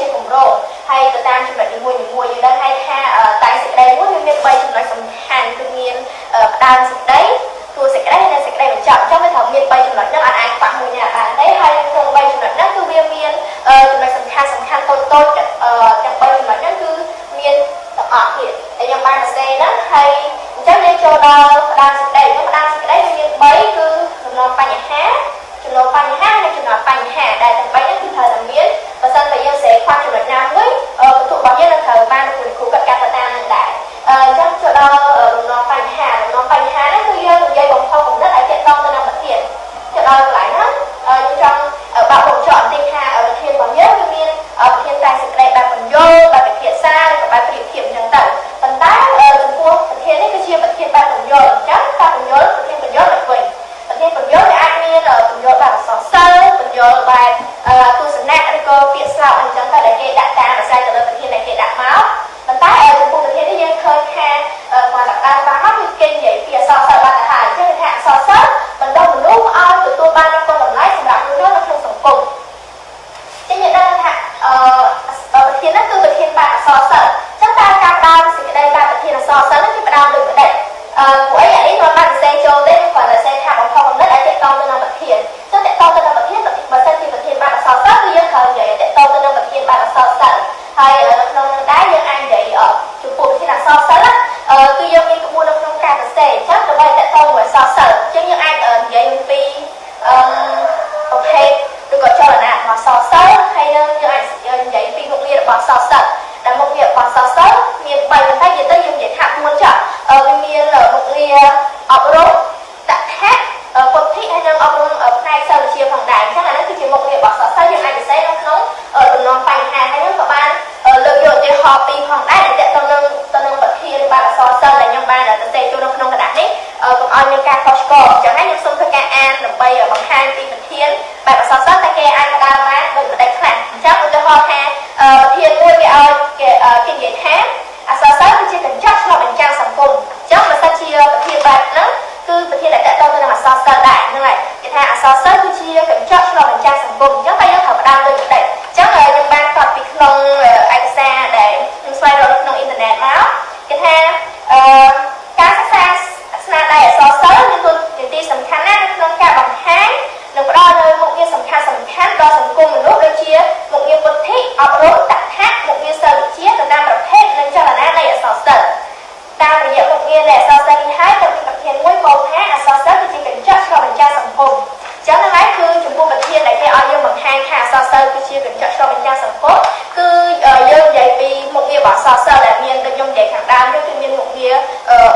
ជាគម្រោងហើយទៅតាមចំណុចនីមួយៗយើងដឹងហើយថាតែសេចក្តីមួយវាមាន3ចំណុចសំខាន់គឺមានផ្ដើមសេចក្តីតួសេចក្តីនិងសេចក្តីបញ្ចប់អញ្ចឹងវាត្រូវមាន3ចំណុចហ្នឹងអត់អាចខ្វះមួយណាបានទេហើយក្នុង3ចំណុចហ្នឹងគឺវាមានចំណុចសំខាន់តូចទាំង3ចំណុចហ្នឹងគឺមានទាំងអស់ទៀតហើយខ្ញុំបានសរសេរហ្នឹងហើយអញ្ចឹងយើងចូលដល់ផ្ដើមសេចក្តីផ្ដើមសេចក្តីវាមាន3គឺចំណងបញ្ហាចំណងបញ្ហានិងចំណងបញ្ហាដែលទាំង3ហ្នឹងគឺត្រូវតែមានបើសិនតែយើងស្រេចខ្វះចំណុចណាមួយបន្ទុករបស់យើងនឹងត្រូវបានគ្រូកាត់ទៅតាមនឹងដែរអញ្ចឹងចូលដល់រំលងបញ្ហាហ្នឹងគឺយើងនិយាយបំផុសគំនិតឲ្យទាក់ទងទៅនឹងប្រធានចូលដល់កន្លែងហ្នឹងខ្ញុំចង់បើកបញ្ចក់បន្តិចថាប្រធានរបស់យើងគឺមានប្រធានតែសេចក្តីបែបបញ្យលបែបពិភាក្សានិងក៏បែបប្រៀបធៀបអញ្ចឹងទៅប៉ុន្តែចំពោះប្រធាននេះគឺជាប្រធានបែបបញ្យលអញ្ចឹងតែបញ្យលប្រធានបញ្យលដូចវិញប្រធានបញ្យលវាអាចមានបញ្យលបែបអក្សរសិល្ប៍បញ្យលបែបទស្សនៈឬក៏ពាក្យស្លោកអញ្ចឹងទៅដែលគេដាក់តាមអាស្រ័យទៅលើប្រធានដែលគេដាក់មកប៉ុន្តែចំពោះប្រធាននេះយើងឃើញថាមកដាក់តាមបានមកគឺគេនិយាយពីអក្សរសិល្ប៍បានទៅហើយអញ្ចឹងថាអក្សរសិល្ប៍បណ្ដុះមនុស្សឲ្យទទួលបាននូវគុណតម្លៃសម្រាប់មនុស្សនៅក្នុងសង្គមចឹងយើងដឹងថាប្រធានហ្នឹងគឺប្រធានបែបអក្សរសិល្ប៍ចឹងតើការផ្ដើមសេចក្តីបែបប្រធានអក្សរសិល្ប៍ហ្នឹងគឺផ្ដើមដូចម្ដេចពួកអីនេះខ្ញុំបានសរសេរចូលទេខ្ញុំគាត់សរសេរថាបំផុសគំនិតឲ្យទាក់ទងទៅនឹងប្រធានចឹងទាក់ទងទៅនឹងប្រធានបើសិនជាប្រធានបែបអក្សរសិល្ប៍គឺយើងត្រូវនិយាយទាក់ទងទៅនឹងប្រធានបែបអក្សរសិល្ប៍ហើយនៅក្នុងនោះដែរយើងអាចនិយាយចំពោះប្រធានអក្សរសិល្ប៍គឺយើងមានក្បួននៅក្នុងការសរសេរអញ្ចឹងដើម្បីទាក់ទងជាមួយអក្សរសិល្ប៍អញ្ចឹងយើងអាចនិយាយអំពីប្រភេទឬក៏ចលនារបស់អក្សរសិល្ប៍ហើយយើងអាចនិយាយពីមុខងាររបស់អក្សរសិល្ប៍ដែលមុខងាររបស់អក្សរសិល្ប៍មាន3ប៉ុន្តែយើងនិយាយថា4ចុះវាមានមុខងារអប់រំតថៈពុទ្ធិហើយនិងអប់រំផ្នែកសិលវិទ្យាផងដែរអញ្ចឹងអានេះគឺជាមុខងាររបស់អក្សរសិល្ប៍យើងអាចសរសេរនៅក្នុងដំណងបញ្ហាហើយយើងក៏បានលើកយកឧទាហរណ៍ពីរផងដែរដែលទាក់ទងនឹងប្រធានបែបអក្សរសិល្ប៍ដែលខ្ញុំបានសរសេរចូលនៅក្នុងกระดาษនេះកុំឲ្យមានការខុសឆ្គងអញ្ចឹងហើយខ្ញុំសូមធ្វើការអានដើម្បីបង្ហាញពីប្រធានបែបអក្សរសិល្ប៍តែគេអាចដើរបានដោយម្ដេចខ្លះអញ្ចឹងឧទាហរណ៍ថាប្រធានមួយគេឲ្យគេនិយាយថាអក្សរសិល្ប៍គឺជាកញ្ចក់ឆ្លុះបញ្ចាំងសង្គមអញ្ចឹងបើសិនជាប្រធានបែបហ្នឹងគឺប្រធានដែលតាក់ទងទៅនឹងអក្សរសិល្ប៍ដែរហ្នឹងហើយគេថាអក្សរសិល្ប៍គឺជាកញ្ចក់ឆ្លុះបញ្ចាំងសង្គមអញ្ចឹងតែយើងត្រូវផ្ដើមដូចម្ដេចអញ្ចឹងយើងបានកត់ពីក្នុងឯកសារដែលខ្ញុំស្វែងរកនៅក្នុងអ៊ីនធឺណិតមកគេថាការសិក្សាស្នាដៃអក្សរសិល្ប៍មានតួនាទីសំខាន់ណាស់នៅក្នុងការបង្ហាញនិងផ្ដល់នូវមុខងារសំខាន់ដល់សង្គមមនុស្សដូចជាមុខងារពុទ្ធិអប់រំតថៈមុខងារសិលវិទ្យាទៅតាមប្រភេទនិងចលនានៃអក្សរសិល្ប៍តាមរយៈមុខងារនៃអក្សរសិល្ប៍នេះហើយទៅមានប្រធានមួយពោលថាអក្សរសិល្ប៍គឺជាកញ្ចក់ឆ្លុះបញ្ចាំងសង្គមចឹងហ្នឹងហើយគឺចំពោះប្រធានដែលគេឲ្យយើងបង្ហាញថាអក្សរសិល្ប៍គឺជាកញ្ចក់ឆ្លុះបញ្ចាំងសង្គមគឺយើងនិយាយពីមុខងាររបស់អក្សរសិល្ប៍ដែលមានដូចខ្ញុំនិយាយខាងដើមគឺមានមុខងារ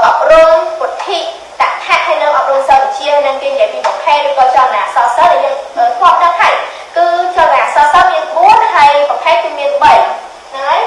អប់រំពុទ្ធិតថៈហើយនិងអប់រំសិលវិទ្យានិងគេនិយាយពីប្រភេទឬក៏ចលនាអក្សរសិល្ប៍ដែលយើងធ្លាប់ដឹងហើយគឺចលនាអក្សរសិល្ប៍មាន4ហើយប្រភេទគឺមាន3ហ្នឹងហើយ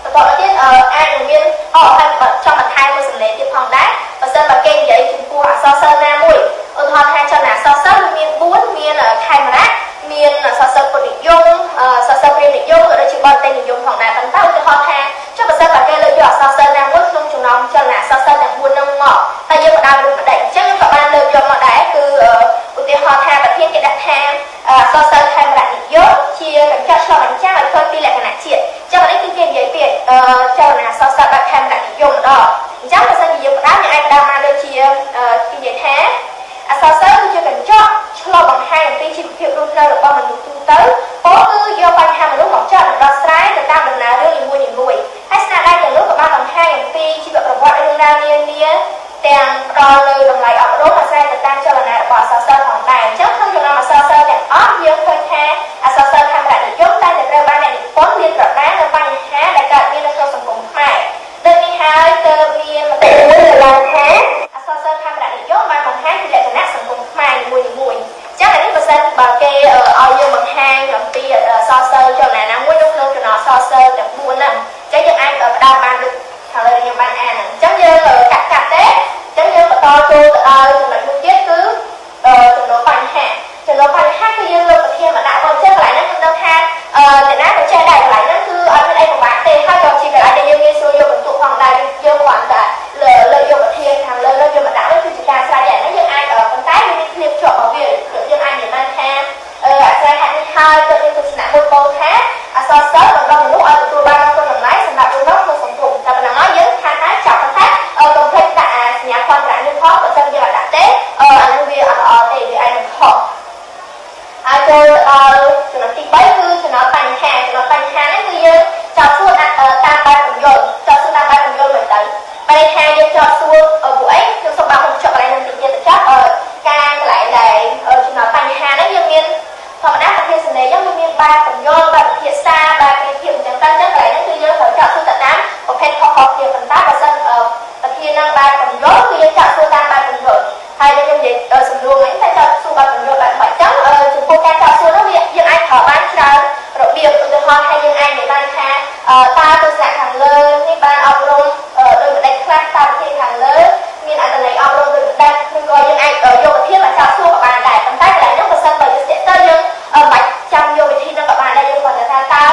បន្តទៅទៀតអាចនឹងមានហើយចង់បន្ថែមមួយសំឡេងទៀតផងដែរបើសិនបើគេនិយាយចំពោះអក្សរសិល្ប៍ណាមួយឧទាហរណ៍ថាចលនាអក្សរសិល្ប៍វាមាន4មានខេមរៈមានអក្សរសិល្ប៍ពុទ្ធនិយមអក្សរសិល្ប៍ព្រាហ្មណ៍និយមក៏ដូចជាបរទេសនិយមផងដែរប៉ុន្តែឧទាហរណ៍ថាចុះបើសិនបើគេលើកយកអក្សរសិល្ប៍ណាមួយក្នុងចំណោមចលនាអក្សរសិល្ប៍ទាំង4ហ្នឹងមកតែយើងផ្ដើមដូចម្ដេចអញ្ចឹងក៏បានលើកយកមកដែរគឺឧទាហរណ៍ថាប្រធានគេដាក់ថាអក្សរសិល្ប៍ខេមរៈនិយមជាកញ្ចក់ឆ្លុះបញ្ចាំងឲ្យឃើញពីលក្ខណៈជាតិចឹងនេះគឺគេនិយាយពីចលនាអក្សរសិល្ប៍បែបខេមរៈនិយមម្ដងអញ្ចឹងបើសិនជាយើងផ្ដើមយើងអាចផ្ដើមបានដូចជាគេនិយាយថាអក្សរសិល្ប៍គឺជាកញ្ចក់ឆ្លុះបង្ហាញអំពីជីវភាពរស់នៅរបស់មនុស្សទូទៅពោលគឺយកបញ្ហាមនុស្សមកចោទនិងដោះស្រាយទៅតាមដំណើររឿងនីមួយៗហើយស្នាដៃទាំងនោះក៏បានបង្ហាញអំពីជីវប្រវត្តិរឿងរ៉ាវនានាទាំងផ្ដល់នូវតម្លៃអប់រំអាស្រ័យទៅតាមចលនារបស់អក្សរសិល្ប៍ផងដែរអញ្ចឹងក្នុងចំណោមអក្សរសិល្ប៍ទាំងអស់យើងឃើញថាអក្សរសិល្ប៍ខេមរៈនិយមតែត្រូវបានអ្នកនិពន្ធលាតត្រដាងនៅបញ្ហាដែលកើតមាននៅក្នុងសង្គមខ្មែរដូចនេះហើយទើបមានមតិមួយឡើងថាអក្សរសិល្ប៍ខេមរៈនិយមបានបង្ហាញពីលក្ខណៈសង្គមខ្មែរនីមួយៗចឹងនេះបើសិនបើគេឲ្យយើងបង្ហាញអំពីអក្សរសិល្ប៍ចលនាណាមួយនៅក្នុងចំណោមអក្សរសិល្ប៍ទាំង4ហ្នឹងចឹងយើងអាចផ្ដើមបានដូចខាងលើខ្ញុំបានអានហ្នឹងចឹងយើងកាត់ទេចឹងយើងបន្តចូលទៅដល់ចំណុចមួយទៀតគឺចំណុចបញ្ហាគឺយើងលើកប្រធានមកដាក់បងចឹង ចំណុចទី3គឺចំណុចបញ្ហាហ្នឹងគឺយើងចោទសួរតាមបែបពន្យល់ចោទសួរតាមបែបពន្យល់មិនទៅបញ្ហាយើងចោទសួរពួកអីខ្ញុំសូមបានបញ្ចុះកន្លែងនឹងតិចទៀតទៅចោទការកន្លែងដែលចំណុចបញ្ហាហ្នឹងយើងមានធម្មតាប្រធានសេនីយើងមានបែបពន្យល់បែបភាសាបែបប្រៀបធៀបអញ្ចឹងទៅកន្លែងហ្នឹងគឺយើងត្រូវចោទសួរទៅតាមប្រភេទខុសៗគ្នាប៉ុន្តែបើសិនប្រធាននឹងបែបពន្យល់គឺយើងចោទសួរតាមបែបពន្យល់ហើយខ្ញុំនិយាយសំណួរវិញតែចោទសួរបែបពន្យល់បែបអញ្ចឹងចំពោះការចោទសួរនោះយើងអាចប្រើបានច្រើនរបៀបឧទាហរណ៍ថាយើងអាចនិយាយបានថាតើទស្សនៈខាងលើនេះបានអប់រំដោយម្ដេចខ្លះតើប្រធានខាងលើមានអត្ថន័យអប់រំដោយម្ដេចឬក៏យើងអាចយកប្រធានមកចោទសួរក៏បានដែរប៉ុន្តែកន្លែងនោះបើសិនបើយើងស្ទាក់ទៅយើងមិនបាច់ចាំយកវិធីនោះក៏បានដែរយើងគាត់ថាតើ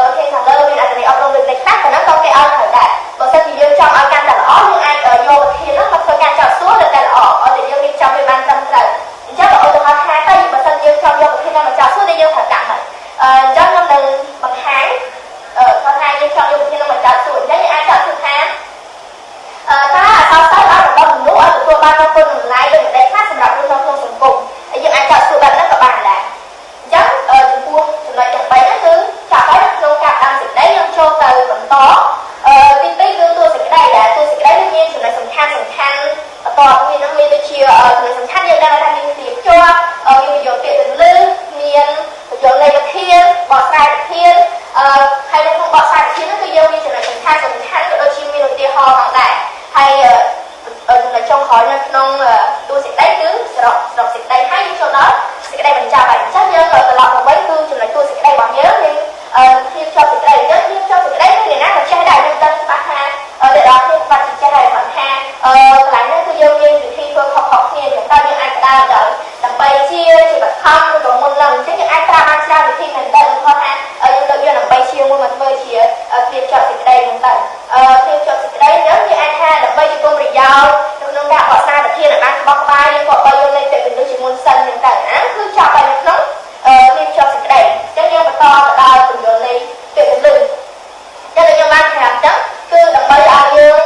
ប្រធានខាងលើមានអត្ថន័យអប់រំដោយម្ដេចខ្លះប៉ុណ្ណឹងក៏គេឲ្យត្រូវដែរបើសិនជាយើងចង់ឲ្យកាន់តែល្អយើងអាចយកប្រធាននោះមកធ្វើការចោទសួរទៅតែល្អឲ្យតែយើងរៀបចំវាបានត្រឹមត្រូវអញ្ចឹងបើឧទាហរណ៍ថាទៅបើសិនយើងចង់យកប្រធាននោះមកចោទសួរតែយើងត្រូវកាត់ហើយអញ្ចឹងខ្ញុំនឹងបង្ហាញគាត់ថាយើងចង់យកប្រធាននោះមកចោទសួរអញ្ចឹងយើងអាចចោទសួរថាតើអសរសិល្ប៍របស់មនុស្សឲ្យទទួលបានគុណតម្លៃដោយម្ដេចខ្លះសម្រាប់មនុស្សក្នុងសង្គមហើយយើងអាចចោទសួរបែបហ្នឹងក៏បានដែរអញ្ចឹងចំពោះចំណុចទាំង3ហ្នឹងគឺចាប់ហើយក្នុងការដាំសេចក្តីយើងចូលទៅបន្តទី2គឺតួសេចក្តីដែលតួសេចក្តីវាមានចំណុចសំខាន់បន្ទាប់មាននឹងមានដូចជាចំណុចសំខាន់យើងដឹងថាមានគ្រាជាប់មានប្រយោគពាក្យទន្លឺមានប្រយោគនៃប្រធានបកស្រាយប្រធានហើយនៅក្នុងបកស្រាយប្រធានហ្នឹងគឺយើងមានចំណុចសំខាន់ក៏ដូចជាមានឧទាហរណ៍ផងដែរហើយចំណុចចុងក្រោយនៅក្នុងតួសេចក្តីគឺសរុបសេចក្តីហើយយើងចូលដល់សេចក្តីបញ្ចប់ហើយអញ្ចឹងយើងត្រឡប់មកវិញគឺចំណុចតួសេចក្តីរបស់យើងមានធៀបជាប់សេចក្តីយើងធៀបជាប់សេចក្តីគឺអ្នកណាក៏ចេះដែរយើងដឹងច្បាស់ថាអ្នកដល់គ្នាបាត់ចេះដែរគាត់ថាកន្លែងនេះគឺយើងមានវិធីធ្វើខុសៗគ្នាចឹងតើយើងអាចផ្ដើមដើម្បីជាបឋមឬក៏មុនឡើងអញ្ចឹងយើងអាចប្រើបានច្រើនវិធីមែនតើឧទាហរណ៍ថាយើងលើកយកដើម្បីជាមួយមកធ្វើជាធៀបជាប់សេចក្តីហ្នឹងទៅធៀបជាប់សេចក្តីហ្នឹងយើងអាចថាដើម្បីជាគុណប្រយោជន៍នៅក្នុងការបកស្រាយប្រធានឲ្យបានក្បោះក្បាយយើងក៏បើយើងលេខទៅលើជាមុនសិនហ្នឹងទៅណាគឺចាប់ហើយនៅក្នុងធៀបជាប់សេចក្តីអញ្ចឹងយើងបន្តទៅដល់ពន្យល់នៃពាក្យទន្លឺចឹងយើងបានប្រាប់អញ្ចឹងគឺដើម្បីឲ្យយើង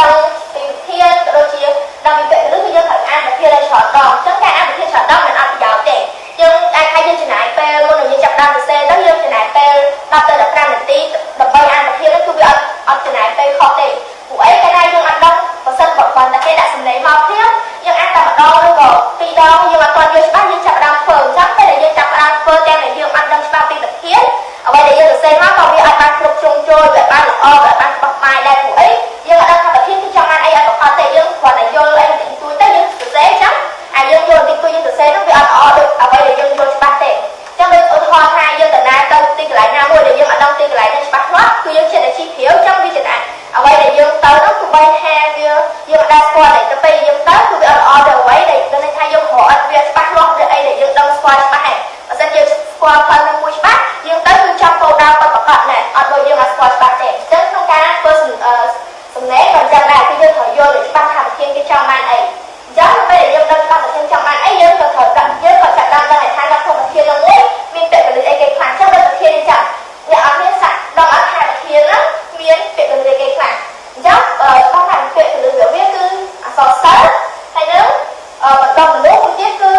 ដឹងពីប្រធានក៏ដូចជាដឹងពីពាក្យទន្លឺគឺយើងត្រូវអានប្រធានឲ្យច្រើនដងអញ្ចឹងការអានប្រធានច្រើនដងមិនអត់ប្រយោជន៍ទេយើងអាចថាយើងចំណាយពេលមុននឹងយើងចាប់ដើមសរសេរទៅយើងចំណាយពេល10ទៅ15នាទីដើម្បីអានប្រធាននោះគឺវាអត់ចំណាយពេលខុសទេពួកអីកាលណាយើងអត់ដឹងបើសិនបើគាត់តែគេដាក់សំឡេងមកទៀតយើងអាចតែម្ដងឬក៏ពីរដងយើងអត់ទាន់យល់ច្បាស់យើងចាប់ដើមធ្វើអញ្ចឹងពេលដែលយើងចាប់ដើមធ្វើទាំងដែលយើងអត់ដឹងច្បាស់ពីប្រធានអ្វីដែលយើងសរសេរមកក៏វាអត់បានគ្រប់ជ្រុងជ្រោយវាបានល្អវាបានបោះបាយដែរពួកអីយើងអត់ដឹងថាប្រធានគឺចង់អានអីឲ្យប្រកបទេយើងគ្រាន់តែយល់អីបន្តិចបន្តួចទៅយើងសរសេរអញ្ចឹងយើងយល់បន្តិចបន្តួចយើងសរសេរនោះវាអត់ល្អដូចអ្វីដែលយើងយល់ច្បាស់ទេអញ្ចឹងដូចឧទាហរណ៍ថាយើងដំណើរទៅទីកន្លែងណាមួយដែលយើងអត់ដឹងទីកន្លែងហ្នឹងច្បាស់លាស់គឺយើងចិត្តតែជីភៀវអញ្ចឹងវាចិត្តតែអ្វីដែលយើងទៅនោះគឺបីថាវាយើងអត់ស្គាល់ទេទៅពេលយើងទៅគឺវាអត់ល្អទៅអ្វីដែលដឹងថាយើងរកអត់វាច្បាស់លាស់ឬអីដែលយើងដឹងស្គាល់ច្បាស់ហើយបើសិនយើងស្គាល់ផ្លូវនោះមួយច្បាស់យើងទៅគឺចាំគោលដៅពិតប្រាកដណែអត់ដូចយើងអត់ស្គាល់ច្បាស់ទេអញ្ចឹងក្នុងការធ្វើសំណេរក៏អញ្ចឹងដែរគឺយើងត្រូវយល់ច្បាស់ថាប្រធានគេចង់បានអីអញ្ចឹងពេលដែលយើងដឹងច្បាស់ប្រធានចង់បានអីយើងក៏ត្រូវចាប់ដើមដឹងថាក្នុងប្រធាននោះមួយមានពាក្យពលិអីគេខ្លះអញ្ចឹងបើប្រធានអញ្ចឹងអ្នកអត់មានសាក់ដល់អត់ថាប្រធានហ្នឹងមានពាក្យពលិគេខ្លះអញ្ចឹងបងថាពាក្យពលិវាគឺអក្សរសិល្ប៍ហើយនឹងបន្តមនុស្សទៀតគឺ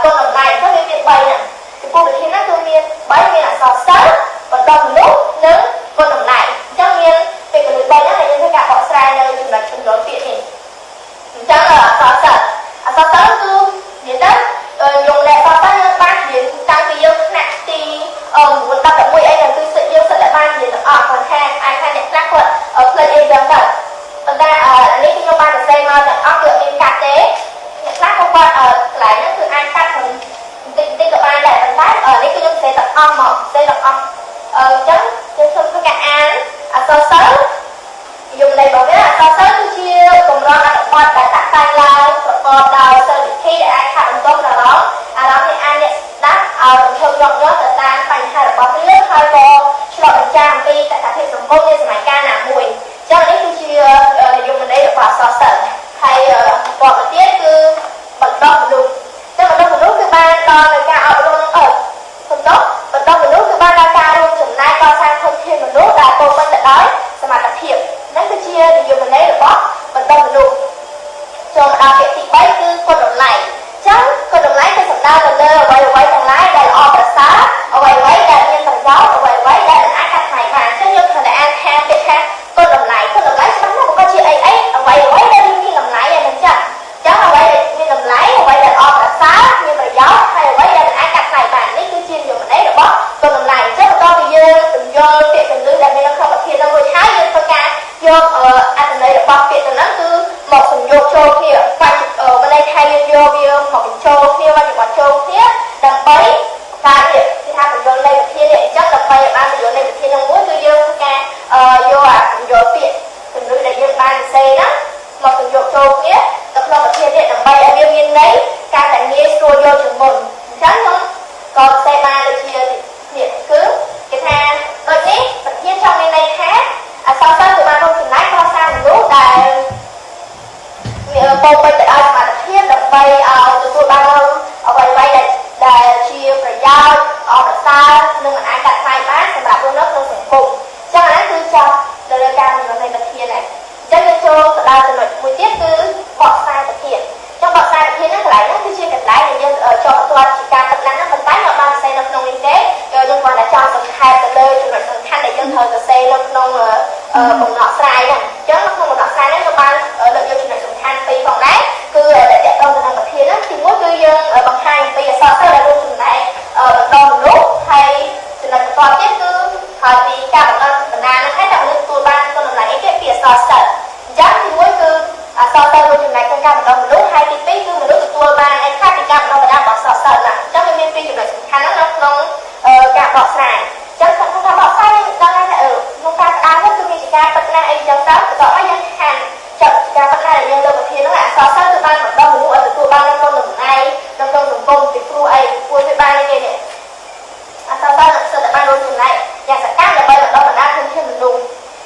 គុណតម្លៃអញ្ចឹងវាមាន3ហ្នឹងចំពោះប្រធានហ្នឹងគឺមាន3មានអក្សរសិល្ប៍បន្តមនុស្សនិងគុណតម្លៃអញ្ចឹងមានពាក្យពលិ3ហ្នឹងដែលយើងធ្វើការបកស្រាយនៅចំណុចចំនួនពាក្យនេះអញ្ចឹងអក្សរសិល្ប៍គឺនិយាយទៅ用ដែលអក្សរសិល្ប៍យើងបានរៀនតាំងពីយើងថ្នាក់ទី9 10 11អីហ្នឹងគឺយើងសិតតែបានរៀនទាំងអស់គាត់ថាអាចថាអ្នកខ្លះគាត់ផ្លេចអីចឹងទៅប៉ុន្តែនេះខ្ញុំបានសរសេរមកទាំងអស់គឺអត់មានកាត់ទេអ្នកខ្លះក៏គាត់កន្លែងហ្នឹងគឺអាចកាត់បន្តិចក៏បានដែរប៉ុន្តែនេះគឺខ្ញុំសរសេរទាំងអស់មកសរសេរទាំងអស់អញ្ចឹងយើងធ្វើការអានអក្សរសិល្ប៍យកន័យរបស់វាអក្សរសិល្ប៍គឺជាកម្រងអត្ថបទដែលតាក់តែងឡើងប្រកបដោយសិលវិធីដែលអាចខាត់បន្ទប់អារម្មណ៍អ្នកអានអ្នកស្ដាប់ឲ្យរំភើបយកទៅតាមបញ្ហារបស់រឿងហើយក៏ឆ្លុះបញ្ចាំងអំពីតថភាពសង្គមនៃសម័យកាលណាមួយអញ្ចឹងនេះគឺជានិយមន័យរបស់អក្សរសិល្ប៍ហើយបន្តមកទៀតគឺបន្តមនុស្សតែបន្តមនុស្សគឺបានដល់នៅការអប់រំបន្តមនុស្សគឺបានដល់ការរួមចំណែកកសាងធនធានមនុស្សដែលពោរពេញទៅដោយសមត្ថភាពហ្នឹងគឺជានិយមន័យរបស់បន្តមនុស្សចូលមកដល់ពាក្យទី3គឺគុណតម្លៃអញ្ចឹងគុណតម្លៃគឺសំ ដើរទៅលើអ្វីៗទាំងឡាយដែលល្អប្រសើរអ្វីៗដែលមានប្រយោជន៍អ្វីៗដែលអាចកាត់ថ្លៃបានអញ្ចឹងយើងគ្រាន់តែអានថាពាក្យថាគុណតម្លៃច្បាស់ណាស់ក៏ជាអីអ្វីៗដែលមានតម្លៃឯមិនចឹងអញ្ចឹងអ្វីដែលមានតម្លៃអ្វីដែលល្អប្រសើរមានប្រយោជន៍ហើយអ្វីដែលអាចកាត់ថ្លៃបាននេះគឺជានិយមន័យរបស់គុណតម្លៃអញ្ចឹងបន្តពីយើងបញ្យល់ពាក្យគន្លឹះដែលមាននៅក្នុងប្រធាននឹងរួចហើយយើងធ្វើការយកអត្ថន័យរបស់ពាក្យទៅហ្នឹងគឺមកសំយោគចូលគ្នាបញ្ន័យថាយើងយកវាមកបញ្ចូលគ្នាមកបញ្ចូលគ្នាដើម្បីការនេះគឺថាបញ្យល់នៃប្រធាននេះអញ្ចឹងដើម្បីឲ្យបានបញ្យល់នៃប្រធាននឹងមួយគឺយើងធ្វើការយកបញ្យល់ពាក្យគន្លឹះដែលយើងបានសរសេរហ្នឹងមកសំយោគចូលគ្នាទៅក្នុងប្រធាននេះដើម្បីឲ្យវាមានន័យការតែងាយស្រួលយល់ជាងមុនអញ្ចឹងខ្ញុំក៏សរសេរបានដូចជានេះគឺគេថាដូចនេះប្រធានចង់មានន័យថាអសរសិល្ប៍គឺបានរួមចំណែកកសាងមនុស្សដែលពោពេញទៅដោយសមត្ថភាពដើម្បីឲ្យទទួលបាននូវអ្វីៗដែលជាប្រយោជន៍អបអរសានិងមិនអាចកាត់ថ្លៃបានសម្រាប់ពលរដ្ឋក្នុងសង្គមអញ្ចឹងអានេះគឺចាប់ទៅលើការបញ្យល់នៃប្រធានដែរអញ្ចឹងយើងចូលទៅដល់ចំណុចមួយទៀតគឺបកស្រាយប្រធានចុះបកស្រាយប្រធានហ្នឹងកន្លែងហ្នឹងគឺជាកន្លែងដែលយើងចោះផ្ទាល់ជាការពិតណាស់ហ្នឹងប៉ុន្តែយើងបានសរសេរនៅក្នុងនេះទេយើងគាត់តែចង់សង្ខេបទៅលើចំណុចសំខាន់ដែលយើងត្រូវសរសេរនៅក្នុងបំណក់ស្រាយហ្នឹងអញ្ចឹងនៅក្នុងបំណក់ស្រាយហ្នឹងយើងបានលើកយកចំណុចសំខាន់ពីរផងដែរគឺដែលតកតងទៅនឹងប្រធានហ្នឹងទីមួយគឺយើងបង្ហាញអំពីអក្សរសិល្ប៍ដែលរួមចំណែកបន្តមនុស្សហើយចំណុចបន្តទៀតគឺហើយពីការបណ្ដុះបណ្ដាលហ្នឹងហើយតើមនុស្សទទួលបានគុណតម្លៃអីគេពីអក្សរសិល្ប៍អញ្ចឹងទីមួយគឺអក្សរសិល្ប៍រួមចំណែកក្នុងការបណ្ដុះមនុស្សហើយទីពីរគឺមនុស្សទទួលបានអីខ្លះពីការបណ្ដុះបណ្ដាលរបស់អក្សរសិល្ប៍ហ្នឹងអញ្ចឹងវាមានពីរចំណុចសំខាន់ហ្នឹងនៅក្នុងការបកស្រាយអញ្ចឹងក្នុងការបកស្រាយដល់ថាក្នុងការស្ដាប់ហ្នឹងគឺមានជាការពិតណាស់អីចឹងទៅបន្ទាប់មកយើងខានចាត់ការពិតណាស់ដែលយើងលើកប្រធានហ្នឹងអក្សរសិល្ប៍គឺបានបណ្ដុះមនុស្សឲ្យទទួលបាននូវតម្លៃនៅក្នុងសង្គមពីព្រោះអីព្រោះវាបានគេនេះអក្សរសិល្ប៍នឹងសិតតែបានរួមចំណែកយ៉ាងសកម្មដើម្បីបណ្ដុះបណ្ដាលធនធានមនុស្ស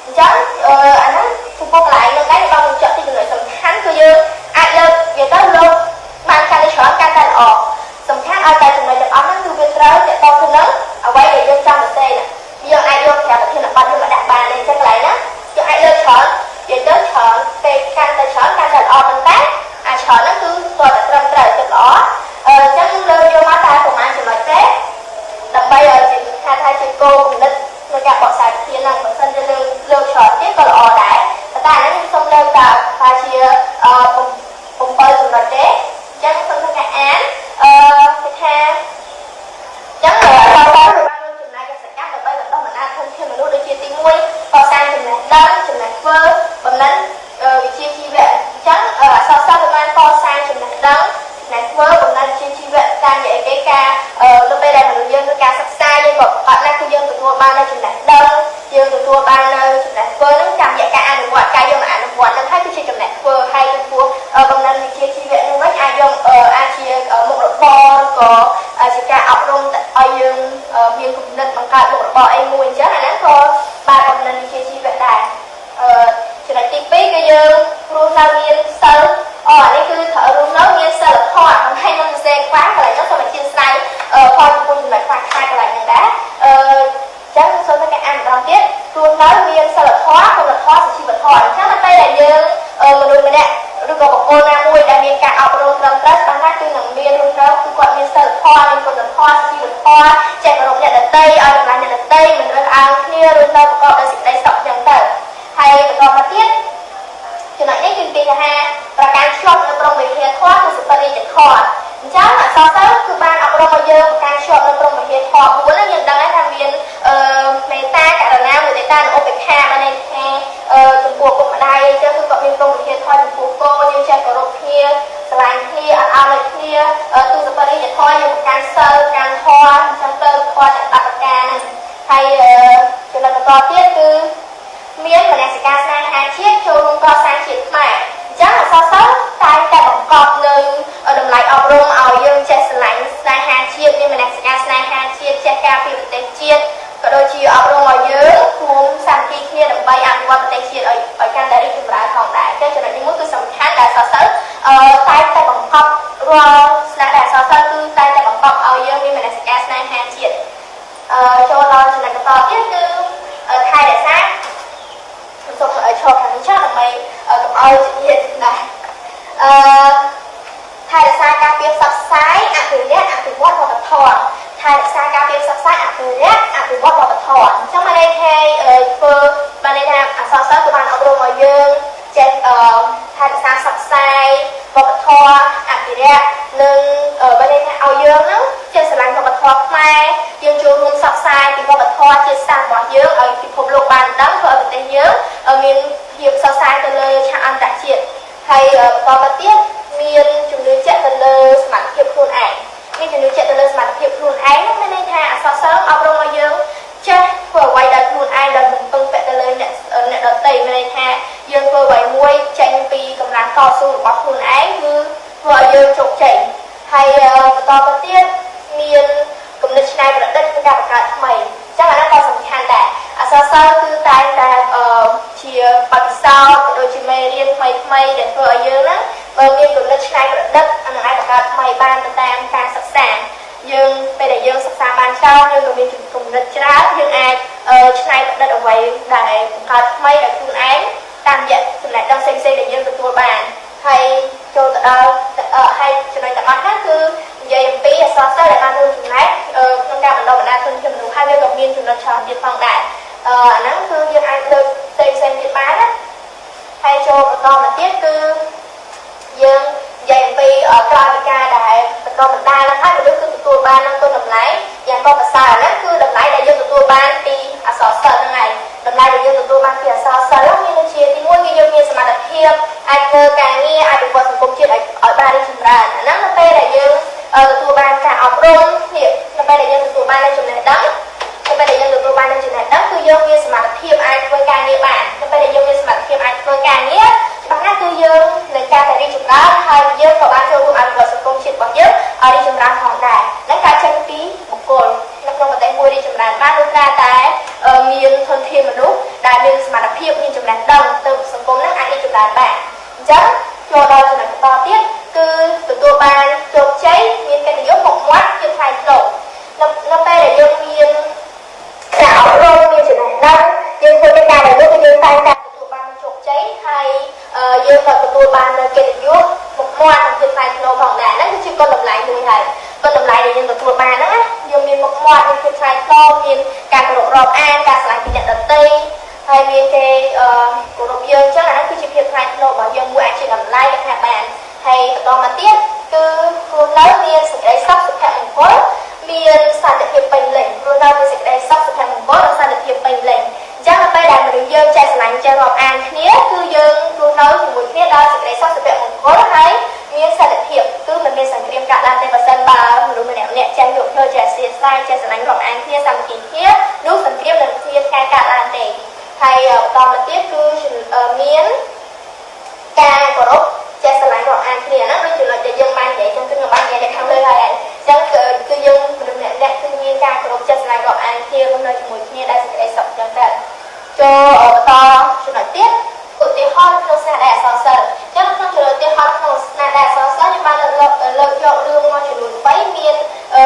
អញ្ចឹងអាហ្នឹងចំពោះកន្លែងហ្នឹងដែរបានបញ្ជាក់ពីចំណុចសំខាន់គឺយើងអាចលើកវាទៅលោកបានកាន់តែច្រើនកាន់តែល្អសំខាន់ឲ្យតែចំណុចទាំងអស់ហ្នឹងគឺវាត្រូវតទៅនឹងអ្វីដែលយើងចង់សរសេរណាយើងអាចយកប្រាប់ប្រធានបទយើងមកដាក់បានទេអញ្ចឹងកន្លែងហ្នឹងយើងអាចលើកច្រើននិយាយទៅច្រើនពេលកាន់តែច្រើនកាន់តែល្អប៉ុន្តែអាចច្រើនហ្នឹងគឺគាត់តែត្រឹមត្រូវចិត្តល្អអញ្ចឹងលើកយកមកតែប្រហែលចំណុចទេដើម្បីឲ្យជាថាជាគោលគំនិតក្នុងការបកស្រាយប្រធានហ្នឹងបើសិនជាលើកច្រើនទៀតក៏ល្អដែរប៉ុន្តែអានេះខ្ញុំសូមលើកតែថាជា7ចំណុចទេអញ្ចឹងសូមធ្វើការអានគេថាអញ្ចឹងដល់ទៅបានរួមចំណែកសកម្មដើម្បីបណ្ដុះបណ្ដាលធនធានមនុស្សដូចជាទី1កសាងចំណេះដឹងចំណេះធ្វើបំណិនវិជ្ជាជីវៈអញ្ចឹងអក្សរសិល្ប៍បានកសាងចំណេះដឹងចំណេះធ្វើបំណិនវិជ្ជាជីវៈតាមរយៈគេការនៅពេលដែលមនុស្សយើងធ្វើការសិក្សាយើងក៏ប្រកបណាស់គឺយើងទទួលបាននូវចំណេះដឹងយើងទទួលបាននូវចំណេះធ្វើហ្នឹងតាមរយៈការអនុវត្តការយកមកអនុវត្តហ្នឹងហើយគឺជាចំណេះធ្វើហើយចំពោះបំណិនវិជ្ជាជីវៈហ្នឹងវិញអាចយកអាចជាមុខរបរក៏ជាការអប់រំឲ្យយើងមានគំនិតបង្កើតមុខរបរអីមួយអញ្ចឹងអាហ្នឹងក៏បានបំណិនវិជ្ជាជីវៈដែរចំណុចទី2គឺយើងរស់នៅមានសិលអានេះគឺត្រូវរស់នៅមានសិលធម៌មិនឲ្យនឹងសរសេរខ្វះកន្លែងនោះសូមអធិស្ឋានផលចំពោះចំណុចខ្វះខាតកន្លែងហ្នឹងដែរចឹងសូមតែអានម្ដងទៀតរស់នៅមានសិលធម៌គុណធម៌សុជីវធម៌អញ្ចឹងដល់ពេលដែលយើងមនុស្សម្នាក់ឬក៏បុគ្គលណាមួយដែលមានការអប់រំត្រឹមត្រូវស្តង់ដារគឺនឹងមានរស់នៅគឺគាត់មានសិលធម៌មានគុណធម៌សុជីវធម៌ចេះគោរពអ្នកដទៃឲ្យតម្លៃអ្នកដទៃមិនរើសអើងគ្នារស់នៅប្រកបដោយសេចក្តីសុខអញ្ចឹងទៅហើយបន្តមកទៀតចំណុចនេះគឺគេថាប្រការឆ្លុះនៅព្រមវិហារធម៌គឺសុបរិយធម៌អញ្ចឹងអក្សរសិល្ប៍គឺបានអប់រំឲ្យយើងប្រការឆ្លុះនៅព្រមវិហារធម៌4ហ្នឹងយើងដឹងហើយថាមានមេត្តាករុណាមុទិតានិងឧបេក្ខាបានន័យថាចំពោះពុកម្ដាយអញ្ចឹងគឺគាត់មានព្រមវិហារធម៌ចំពោះកូនយើងចេះគោរពគ្នាស្រឡាញ់គ្នាអត់ឲ្យលេចគ្នាទូសុបរិយធម៌យើងប្រការសិលប្រការធម៌អញ្ចឹងទៅធម៌ទាំង10ប្រការហ្នឹងហើយចំណុចបន្តទៀតគឺមានមនសិការស្នេហាជាតិចូលរួមកសាងជាតិខ្មែរអញ្ចឹងអក្សរសិល្ប៍តែងតែបង្កប់នៅតម្លៃអប់រំឲ្យយើងចេះស្រឡាញ់ស្នេហាជាតិមានមនសិការស្នេហាជាតិចេះការពារប្រទេសជាតិក៏ដូចជាអប់រំឲ្យយើងរួមសាមគ្គីគ្នាដើម្បីអភិវឌ្ឍប្រទេសជាតិឲ្យកាន់តែរីកចម្រើនផងដែរតែចំណុចនេះមួយគឺសំខាន់ដែលអក្សរសិល្ប៍តែងតែបង្កប់រាល់ស្នេហ៍ដែលអក្សរសិល្ប៍គឺតែងតែបង្កប់ឲ្យយើងមានមនសិការស្នេហាជាតិចូលដល់ចំណុចបន្តទៀតគឺថែរក្សាសូមឲ្យឈរខាងនេះចាដើម្បីកុំឲ្យជាតិដែរថែរក្សាការពារផ្សព្វផ្សាយអភិរក្សអ រក្សាការពារផ្សព្វផ្សាយអភិរក្សអភិវឌ្ឍវប្បធម៌អញ្ចឹងបានន័យថាធ្វើបានន័យថាអក្សរសិល្ប៍គឺបានអប់រំឲ្យយើងចេះថែរក្សាផ្សព្វផ្សាយវប្បធម៌អភិរក្សនិងបានន័យថាឲ្យយើងហ្នឹងចេះស្រឡាញ់វប្បធម៌ខ្មែរយើងចូលរួមផ្សព្វផ្សាយពីវប្បធម៌ជាសាសរបស់យើងឲ្យពិភពលោកបានដឹងធ្វើឲ្យប្រទេសយើងមានភាពផ្សព្វផ្សាយទៅលើឆាកអន្តរជាតិហើយបន្តមកទៀតមានជំនឿជាក់ទៅលើសមត្ថភាពខ្លួនឯងមានជំនឿជាក់ទៅលើសមត្ថភាពខ្លួនឯងមានន័យថាអក្សរសិល្ប៍អប់រំឲ្យយើងចេះធ្វើអ្វីដោយខ្លួនឯងដោយមិនពឹងពាក់ទៅលើអ្នកដទៃមានន័យថាយើងធ្វើអ្វីមួយចេញពីកម្លាំងតស៊ូរបស់ខ្លួនឯងគឺធ្វើឲ្យយើងជោគជ័យហើយបន្តមកទៀតមានគំនិតច្នៃប្រឌិតក្នុងការបង្កើតថ្មីអញ្ចឹងអានោះក៏សំខាន់ដែរអក្សរសិល្ប៍គឺតែងតែជាបទពិសោធន៍ដូចជាមេរៀនថ្មីដែលធ្វើឲ្យយើងហ្នឹងបើមានគំនិតច្នៃប្រឌិតអានឹងអាចបង្កើតថ្មីបានទៅតាមការសិក្សាយើងពេលដែលយើងសិក្សាបានច្រើនយើងក៏មានគំនិតច្រើនយើងអាចច្នៃប្រឌិតអ្វីដែលបង្កើតថ្មីដោយខ្លួនឯងតាមរយៈចំណេះដឹងផ្សេងៗដែលយើងទទួលបានហើយចូលទៅដល់ហើយចំណុចទាំងអស់ហ្នឹងគឺនិយាយអំពីអក្សរសិល្ប៍ដែលបានរួមចំណែកក្នុងការបណ្ដុះបណ្ដាលជនជាតិមនុស្សហើយវាក៏មានចំណុចច្រើនទៀតផងដែរអាហ្នឹងគឺយើងអាចលើកផ្សេងទៀតបានណាហើយចូលបន្តមកទៀតគឺយើងនិយាយអំពីក្រោយពីការដែលបន្តបណ្ដាលហ្នឹងហើយមនុស្សគឺទទួលបាននឹងគុណតម្លៃយ៉ាងក៏ប្រសើរហ្នឹងគឺតម្លៃដែលយើងទទួលបានពីអក្សរសិល្ប៍ហ្នឹងឯងតម្លៃដែលយើងទទួលបានពីអក្សរសិល្ប៍មានដូចជាទី1គឺយើងមានសមត្ថភាពអាចធ្វើការងារអាចវិវត្តសង្គមជាតិឲ្យបានរីកចម្រើនអាហ្នឹងនៅពេលដែលយើងទទួលបានការអប់រំនេះនៅពេលដែលយើងទទួលបាននូវចំណេះដឹងនៅពេលដែលយើងទទួលបាននូវចំណេះដឹងគឺយើងមានសមត្ថភាពអាចធ្វើការងារបាននៅពេលដែលយើងមានសមត្ថភាពអាចធ្វើការងារច្បាស់ណាស់គឺយើងនឹងការរីកចម្រើនហើយយើងក៏បានចូលរួមអភិវឌ្ឍសង្គមជាតិរបស់យើងឲ្យរីកចម្រើនផងដែរនិងការចេញពីបុគ្គលនៅក្នុងប្រទេសមួយរីកចម្រើនបានគឺតែមានធនធានមនុស្សដែលមានសមត្ថភាពមានចំណេះដឹងទៅសង្គមនឹងអាចរីកចម្រើនបានអញ្ចឹងចូលដល់ចំណុចបន្តទៀតគឺទទួលបានជោគជ័យមានកិត្តិយសមុខមាត់ជាថ្លៃថ្នូរនៅពេលដែលយើងមានការអប់រំមានចំណេះដឹងយើងធ្វើការដែលនោះគឺយើងតែងតែទទួលបានជោគជ័យហើយយើងក៏ទទួលបាននូវកិត្តិយសមុខមាត់និងជាថ្លៃថ្នូរផងដែរហ្នឹងគឺជាគុណតម្លៃមួយហើយគុណតម្លៃដែលយើងទទួលបានហ្នឹងណាយើងមានមុខមាត់មានជាថ្លៃថ្នូរមានការគោរពរាប់អានការស្រឡាញ់ពីអ្នកដទៃហើយមានគេគោរពយើងអញ្ចឹងអាហ្នឹងគឺជាភាពថ្លៃថ្នូររបស់យើងមួយអាចជាតម្លៃដែលថាបានហើយបន្តមកទៀតគឺខ្លួននៅមានសេចក្តីសុខសុភមង្គលមានសន្តិភាពពេញលេញខ្លួននៅមានសេចក្តីសុខសុភមង្គលនិងសន្តិភាពពេញលេញអញ្ចឹងនៅពេលដែលមនុស្សយើងចេះស្រឡាញ់ចេះរាប់អានគ្នាគឺយើងខ្លួននៅជាមួយគ្នាដល់សេចក្តីសុខសុភមង្គលហើយមានសន្តិភាពគឺមិនមានសង្គ្រាមកាត់ឡើងទេបើសិនបើមនុស្សម្នាក់ចេះយកធ្វើចេះស្ទាយស្ដាយចេះស្រឡាញ់រាប់អានគ្នាសាមគ្គីគ្នានោះសង្គ្រាមនឹងគ្មានការកាត់ឡើងទេហើយបន្តមកទៀតគឺមានការគោរពចេះស្រឡាញ់រាប់អានគ្នាហ្នឹងដូចចំណុចដែលយើងបាននិយាយចឹងគឺខ្ញុំបាននិយាយខាងលើហើយអញ្ចឹងគឺយើងមនុស្សម្នាក់គឺមានការគោរពចេះស្រឡាញ់រាប់អានគ្នានៅជាមួយគ្នាដែលសេចក្តីសុខចឹងទៅចូលបន្តចំណុចទៀតឧទាហរណ៍ក្នុងស្នាដៃអក្សរសិល្ប៍ចឹងក្នុងចំណុចឧទាហរណ៍ក្នុងស្នាដៃអក្សរសិល្ប៍ខ្ញុំបានលើកយករឿងមួយចំនួន3មាន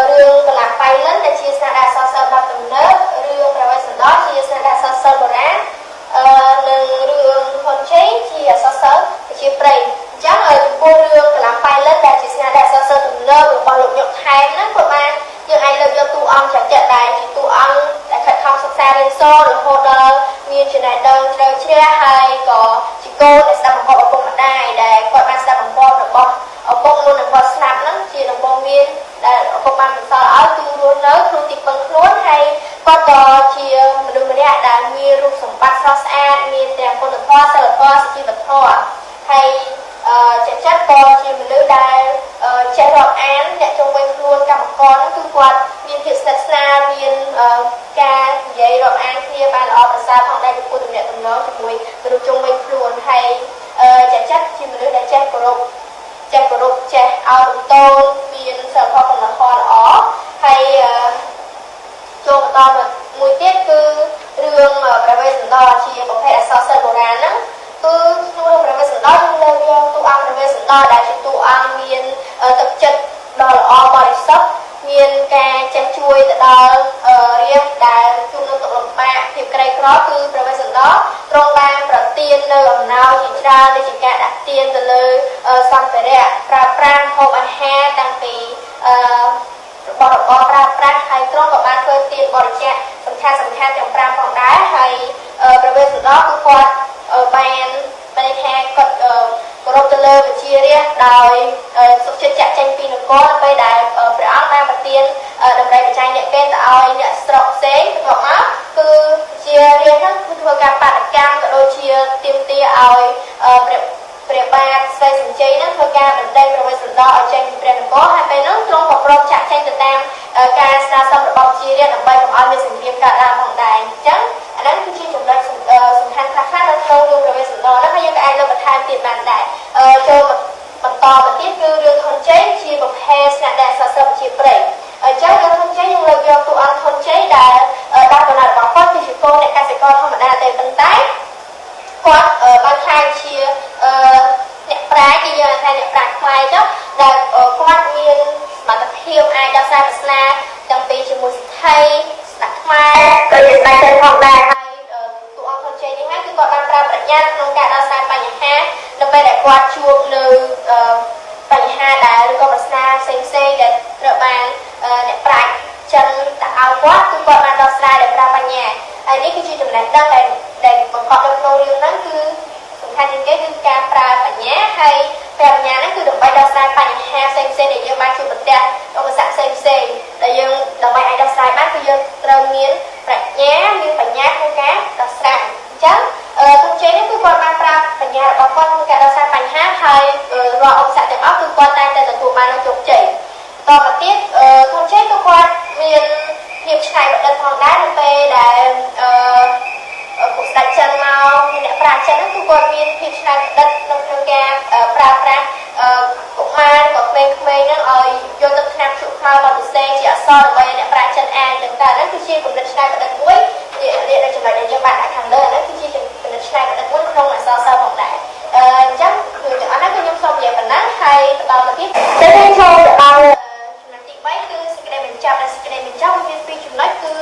រឿងកលាបៃលិនដែលជាស្នាដៃអក្សរសិល្ប៍បែបទំនើបរឿងព្រះវេស្សន្តរជាស្នាដៃអក្សរសិល្ប៍បុរាណនិងរឿងហ៊ុនជ័យជាអក្សរសិល្ប៍ជាព្រៃអញ្ចឹងចំពោះរឿងកលាបៃលិនដែលជាស្នាដៃអក្សរសិល្ប៍ទំនើបរបស់លោកញុកថែមហ្នឹងក៏បានយើងអាចលើកយកតួអង្គចាក់ដែរជាតួអង្គដែលខិតខំសិក្សារៀនសូត្ររហូតដល់មានចំណេះដឹងជ្រៅជ្រះហើយក៏ជាកូនដែលស្ដាប់បង្គាប់ឪពុកម្ដាយដែលគាត់បានស្ដាប់បង្គាប់របស់ឪពុកមុននឹងគាត់ស្លាប់ហ្នឹងជាដំបូងមានដែលឪពុកបានបន្សល់ឲ្យគឺរស់នៅក្នុងទីពឹងខ្លួនហើយគាត់ក៏ជាមនុស្សម្នាក់ដែលមានរូបសម្បត្តិស្រស់ស្អាតមានទាំងគុណធម៌សិលធម៌សុជីវធម៌ហើយចិត្តក៏ជាមនុស្សដែលចេះរាប់អានអ្នកជុំវិញខ្លួនកម្មករហ្នឹងគឺគាត់មានភាពស្និទ្ធស្នាលមានការនិយាយរាប់អានគ្នាបានល្អប្រសើរផងដែរចំពោះទំនាក់ទំនងជាមួយមនុស្សជុំវិញខ្លួនហើយចិត្តជាមនុស្សដែលចេះគោរពចេះឲ្យបន្ទោសមានសិលធម៌កំណត់ធម៌ល្អហើយចូលបន្តមកមួយទៀតគឺរឿងព្រះវេស្សន្តរជាប្រភេទអក្សរសិល្ប៍បុរាណហ្នឹងគឺក្នុងរឿងព្រះវេស្សន្តរលើកយកតួអង្គព្រះវេស្សន្តរដែលជាតួអង្គមានទឹកចិត្តដ៏ល្អបរិសុទ្ធមានការចេះជួយទៅដល់រាជដែលជួបនឹងទុក្ខលំបាកភាពក្រីក្រគឺព្រះវេស្សន្តរទ្រង់បានប្រទាននៅអំណោយជាច្រើនដូចជាការដាក់ទានទៅលើសម្ភារៈប្រើប្រាស់ហូបអាហារតាំងពី របស់របរប្រើប្រាស់ហើយទ្រង់ក៏បានធ្វើទានបរិច្ចាគសំខាន់ទាំង5ផងដែរហើយព្រះវេស្សន្តរគឺគាត់បានថាគាត់គោរពទៅលើវិជារាជដោយសុខចិត្តចាក់ចេញពីនគរនៅពេលដែលព្រះអង្គបានប្រទានតម្រូវបច្ច័យអ្នកពេទ្យទៅឲ្យអ្នកស្រុកផ្សេងបន្ទាប់មកគឺវិជារាជហ្នឹងគឺធ្វើការបាតកម្មក៏ដូចជាទាមទារឲ្យព្រះបាទស្រីសញ្ជ័យហ្នឹងធ្វើការបណ្ដេញព្រះវេស្សន្តរឲ្យចេញពីព្រះនគរហើយពេលហ្នឹងទ្រង់ក៏ព្រមចាក់ចេញទៅតាមការស្នើសុំរបស់វិជារាជដើម្បីកុំឲ្យមានសង្គ្រាមកើតឡើងផងដែរអញ្ចឹងអាហ្នឹងគឺជាចំណុចសំខាន់ខ្លះៗនៅក្នុងរឿងព្រះវេស្សន្តរហ្នឹងហើយយើងក៏អាចលើកបន្ថែមទៀតបានដែរចូលបន្តទៅទៀតគឺរឿងធនជ័យជាប្រភេទស្នាក់ដែលអក្សរសិល្ប៍ជាព្រៃអញ្ចឹងរឿងធនជ័យយើងលើកយកតួអង្គធនជ័យដែលតាមកំណត់របស់គាត់គឺជាកូនអ្នកកសិករធម្មតាទេប៉ុន្តែគាត់បានខ្លាយជាអ្នកប្រាជ្ញគេយកថាអ្នកប្រាជ្ញខ្មែរចុះដែលគាត់មានសមត្ថភាពអាចដោះស្រាយปัญหาទាំងពីជាមួយសិទ្ធិស្ដេចខ្មែរក៏ជាស្ដេចចិនផងដែរហើយតួអង្គធនជ័យនេះហើយគឺគាត់បានប្រើប្រាជ្ញាក្នុងការដោះស្រាយបញ្ហានៅពេលដែលគាត់ជួបនៅបញ្ហាដែលឬក៏ប្រស្នាផ្សេងដែលត្រូវបានអ្នកប្រាជ្ញចិនដាក់ឲ្យគាត់គឺគាត់បានដោះស្រាយដោយប្រើបញ្ញាហើយនេះគឺជាចំណេះដឹងដែលបង្កប់នៅក្នុងរឿងហ្នឹងគឺសំខាន់ជាងគេគឺការប្រើបញ្ញាហើយប្រើបញ្ញាហ្នឹងគឺដើម្បីដោះស្រាយបញ្ហាផ្សេងដែលយើងបានជួបប្រទះឧបសគ្គផ្សេងដែលយើងដើម្បីអាចដោះស្រាយបានគឺយើងត្រូវមានប្រាជ្ញាមានបញ្ញាក្នុងការដោះស្រាយអញ្ចឹងទុនជ័យនេះគឺគាត់បានប្រើបញ្ញារបស់គាត់ក្នុងការដោះស្រាយបញ្ហាហើយរាល់ឧបសគ្គទាំងអស់គឺគាត់តែទទួលបានជោគជ័យតទៅទៀតទុនជ័យក៏គាត់មានភាពច្នៃប្រឌិតផងដែរនៅពេលដែលពួកស្ដេចចិនមកអ្នកប្រាជ្ញចិនហ្នឹងគឺគាត់មានភាពច្នៃប្រឌិតក្នុងការប្រើប្រាស់កុមារក៏ក្មេងៗហ្នឹងឲ្យយកទឹកថ្នាំជក់ខ្មៅមកសរសេរជាអក្សរដើម្បីអ្នកប្រាជ្ញចិនអានចឹងតើហ្នឹងគឺជាគំនិតច្នៃប្រឌិតមួយដែលចំណុចដែលយើងបានដាក់ខាងលើហ្នឹងគឺជាគំនិតច្នៃប្រឌិតមួយក្នុងអក្សរសិល្ប៍ផងដែរអញ្ចឹងគឺទាំងអស់ហ្នឹងគឺខ្ញុំសូមនិយាយប៉ុណ្ណឹងហើយបន្តទៅទៀតទៅចូលដល់ចំណុចទី3គឺសេចក្តីបញ្ចប់សេចក្តីបញ្ចប់មានពីរចំណុចគឺ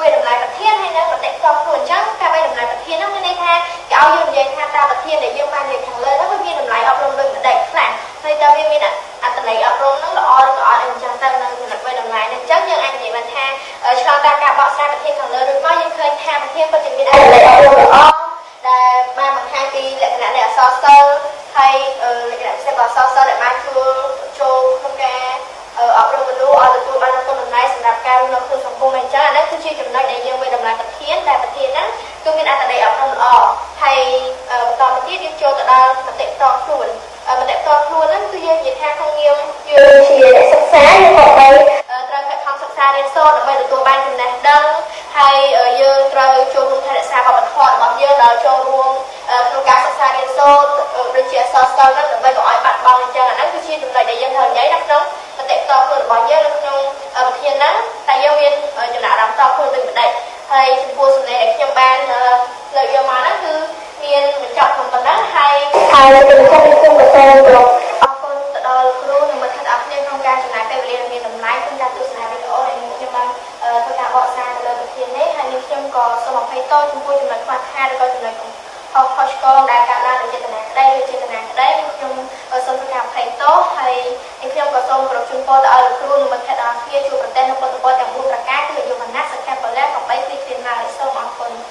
វាតម្លៃប្រធានហើយនិងមតិផ្ទាល់ខ្លួនអញ្ចឹងការវាតម្លៃប្រធានហ្នឹងមានន័យថាគេឲ្យយើងនិយាយថាតើប្រធានដែលយើងបាននិយាយខាងលើហ្នឹងវាមានតម្លៃអប់រំដូចម្ដេចខ្លះហើយតើវាមានអត្ថន័យអប់រំហ្នឹងល្អឬក៏អត់អញ្ចឹងទៅនៅចំណុចវាតម្លៃហ្នឹងអញ្ចឹងយើងអាចនិយាយបានថាឆ្លងតាមការបកស្រាយប្រធានខាងលើរួចមកយើងឃើញថាប្រធានពិតជាមានអត្ថន័យអប់រំល្អដែលបានបង្ហាញពីលក្ខណៈនៃអក្សរសិល្ប៍ហើយលក្ខណៈពិសេសរបស់អក្សរសិល្ប៍ដែលបានចូលក្នុងការអប់រំមនុស្សឲ្យទទួលបានគុណតម្លៃសម្រាប់ការរស់នៅក្នុងសង្គមអញ្ចឹងអានេះគឺជាចំណុចដែលយើងវាតម្លៃប្រធានដែលប្រធានហ្នឹងគឺមានអត្ថន័យអប់រំល្អហើយបន្តមកទៀតយើងចូលទៅដល់មតិផ្ទាល់ខ្លួនមតិផ្ទាល់ខ្លួនហ្នឹងគឺយើងនិយាយថាក្នុងនាមយើងជាអ្នកសិក្សាយើងក៏ត្រូវខិតខំសិក្សារៀនសូត្រដើម្បីទទួលបានចំណេះដឹងហើយយើងត្រូវចូលរួមថែរក្សាវប្បធម៌របស់យើងដោយចូលរួមក្នុងការសិក្សារៀនសូត្រដូចជាអក្សរសិល្ប៍ហ្នឹងដើម្បីកុំឲ្យបាត់បង់អញ្ចឹងអាហ្នឹងគឺជាចំណុចដែលយើងត្រូវនិយាយនៅក្នុងមតិផ្ទាល់ខ្លួនរបស់យើងនៅក្នុងវិធានហ្នឹងតែយើងមានចំណាប់អារម្មណ៍ផ្ទាល់ខ្លួនដូចម្ដេចហើយចំពោះសម្លេងដែលខ្ញុំបានលើកយកមកហ្នឹងគឺមានបញ្ចប់ក្នុងប៉ុណ្ណឹងហើយនៅពេលចប់ខ្ញុំក៏សូមគោរពអរគុណទៅដល់គ្រូនិងមិត្តភក្តិអរគ្នាក្នុងការចំណាយពេលវេលាមានតម្លៃក្នុងការទស្សនាវីដេអូដែលខ្ញុំបានធ្វើការបកស្រាយទៅលើវិធាននេះហើយនេះខ្ញុំក៏សូមអភ័យទោសចំពោះចំណុចខ្វះខាតឬក៏ចំណុចខុសឆ្គងដែលកើតឡើងដោយចេតនាក្តីឬចេតនាក្តីខ្ញុំសូមធ្វើការអភ័យទោសហើយខ្ញុំក៏សូមគោរពជូនពរទៅឲ្យគ្រូនិងមិត្តភក្តិអរគ្នាជួបប្រទះនៅពុទ្ធពរទាំង4ប្រការគឺអាយុវណ្ណៈសុខៈពលៈកំបីគ្រីស្ទានឡើយសូមអរគុណ